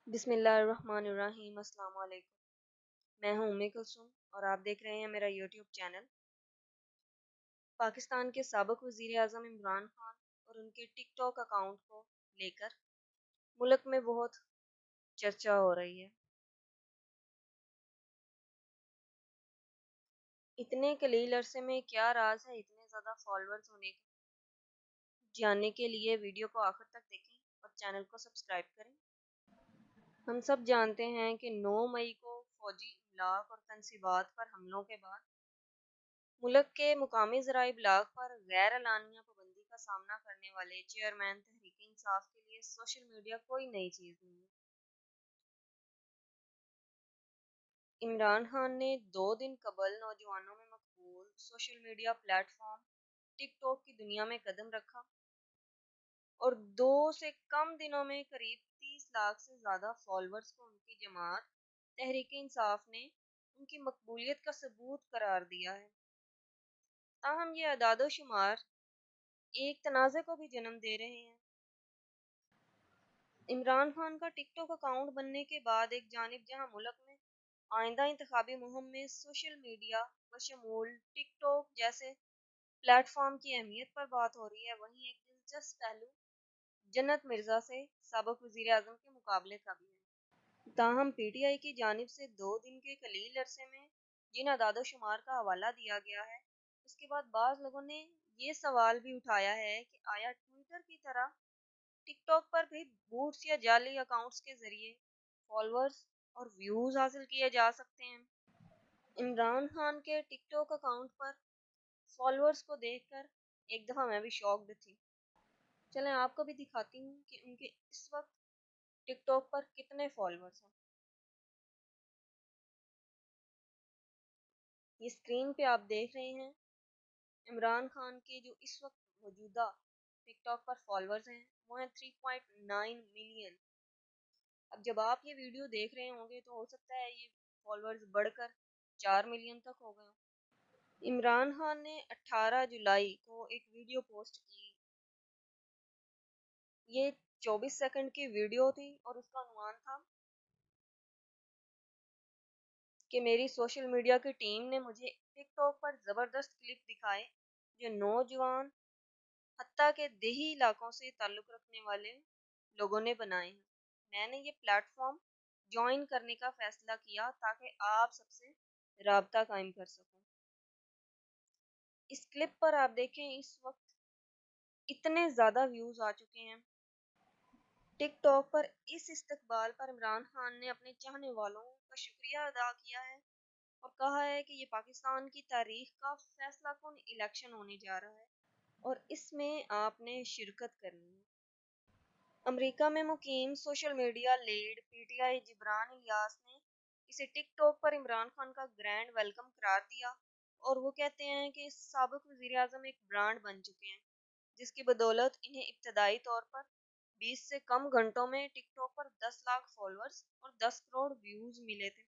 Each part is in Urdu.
بسم اللہ الرحمن الرحیم۔ السلام علیکم، میں ہوں امی کلثوم اور آپ دیکھ رہے ہیں میرا یوٹیوب چینل۔ پاکستان کے سابق وزیر اعظم عمران خان اور ان کے ٹک ٹاک اکاؤنٹ کو لے کر ملک میں بہت چرچا ہو رہی ہے۔ اتنے قلیل عرصے میں کیا راز ہے اتنے زیادہ فالورز ہونے کا؟ جاننے کے لیے ویڈیو کو آخر تک دیکھیں اور چینل کو سبسکرائب کریں۔ ہم سب جانتے ہیں کہ 9 مئی کو فوجی املاک اور تنصیبات پر حملوں کے بعد ملک کے مقامی ذرائع ابلاغ پر غیر اعلانیہ پابندی کا سامنا کرنے والے چیئرمین تحریک انصاف کے لیے سوشل میڈیا کوئی نئی چیز نہیں ہے۔ عمران خان نے 2 دن قبل نوجوانوں میں مقبول سوشل میڈیا پلیٹ فارم ٹک ٹاک کی دنیا میں قدم رکھا اور 2 سے کم دنوں میں قریب 30 لاکھ سے زیادہ فالورز کو ان کی جماعت تحریک انصاف نے ان کی مقبولیت کا ثبوت قرار دیا ہے۔ تاہم یہ اعداد و شمار ایک تنازع کو بھی جنم دے رہے ہیں۔ عمران خان کا ٹک ٹاک اکاؤنٹ بننے کے بعد ایک جانب جہاں ملک میں آئندہ انتخابی مہم میں سوشل میڈیا بشمول ٹک ٹاک جیسے پلیٹ فارم کی اہمیت پر بات ہو رہی ہے، وہیں ایک دلچسپ پہلو جنت مرزا سے سابق وزیر اعظم کے مقابلے کا بھی ہے۔ تاہم پی ٹی آئی کی جانب سے 2 دن کے قلیل عرصے میں جن اعداد و شمار کا حوالہ دیا گیا ہے، اس کے بعد بعض لوگوں نے یہ سوال بھی اٹھایا ہے کہ آیا ٹویٹر کی طرح ٹک ٹاک پر بھی بوٹس یا جعلی اکاؤنٹس کے ذریعے فالورز اور ویوز حاصل کیے جا سکتے ہیں؟ عمران خان کے ٹک ٹاک اکاؤنٹ پر فالورز کو دیکھ کر ایک دفعہ میں بھی شاکڈ تھی۔ چلیں آپ کو بھی دکھاتی ہوں کہ ان کے اس وقت ٹک ٹاک پر کتنے فالورز ہیں۔ یہ اسکرین پہ آپ دیکھ رہے ہیں عمران خان کے جو اس وقت موجودہ ٹک ٹاک پر فالورز ہیں وہ ہیں 3.9 ملین۔ اب جب آپ یہ ویڈیو دیکھ رہے ہوں گے تو ہو سکتا ہے یہ فالورز بڑھ کر 4 ملین تک ہو گئے ہوں۔ عمران خان نے 18 جولائی کو ایک ویڈیو پوسٹ کی۔ یہ 24 سیکنڈ کی ویڈیو تھی اور اس کا عنوان تھا کہ میری سوشل میڈیا کی ٹیم نے مجھے ٹک ٹاک پر زبردست کلپ دکھائے جو نوجوان حتیٰ کہ دیہی علاقوں سے تعلق رکھنے والے لوگوں نے بنائے ہیں۔ میں نے یہ پلیٹ فارم جوائن کرنے کا فیصلہ کیا تاکہ آپ سب سے رابطہ قائم کر سکوں۔ اس کلپ پر آپ دیکھیں اس وقت اتنے زیادہ ویوز آ چکے ہیں۔ ٹک ٹاک پر اس استقبال پر عمران خان نے اپنے چاہنے والوں کا شکریہ ادا کیا ہے اور کہا ہے کہ یہ پاکستان کی تاریخ کا فیصلہ کن الیکشن ہونے جا رہا ہے اور اس میں آپ نے شرکت کرنی ہے۔ امریکہ میں مقیم social media lead P T I Jibran Ilyas نے اسے ٹک ٹاک پر عمران خان کا گرینڈ ویلکم قرار دیا اور وہ کہتے ہیں کہ سابق وزیر اعظم ایک برانڈ بن چکے ہیں جس کی بدولت انہیں ابتدائی طور پر 20 سے کم گھنٹوں میں ٹک ٹاک پر 10 لاکھ فالورز اور 10 کروڑ ویوز ملے تھے۔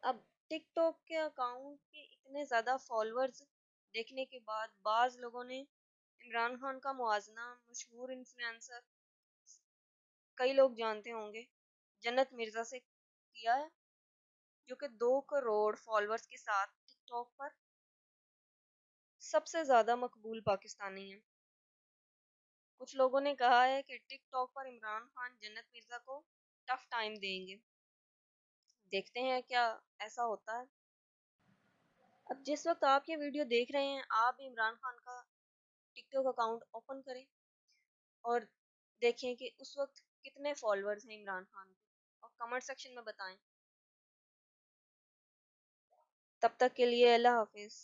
اب ٹک ٹاک کے اکاؤنٹ کے اتنے زیادہ فالورز دیکھنے کے بعد بعض لوگوں نے عمران خان کا موازنہ مشہور انفلوئنسر کئی لوگ جانتے ہوں گے جنت مرزا سے کیا ہے، جو کہ 2 کروڑ فالورز کے ساتھ ٹک ٹاک پر سب سے زیادہ مقبول پاکستانی ہیں۔ کچھ لوگوں نے کہا ہے کہ ٹک ٹاک پر عمران خان جنت مرزا کو ٹف ٹائم دیں گے۔ دیکھتے ہیں کیا ایسا ہوتا ہے۔ اب جس وقت آپ یہ ویڈیو دیکھ رہے ہیں آپ بھی عمران خان کا ٹک ٹاک اکاؤنٹ اوپن کریں اور دیکھیں کہ اس وقت کتنے فالورز ہیں عمران خان کے اور کمنٹ سیکشن میں بتائیں۔ تب تک کے لیے اللہ حافظ۔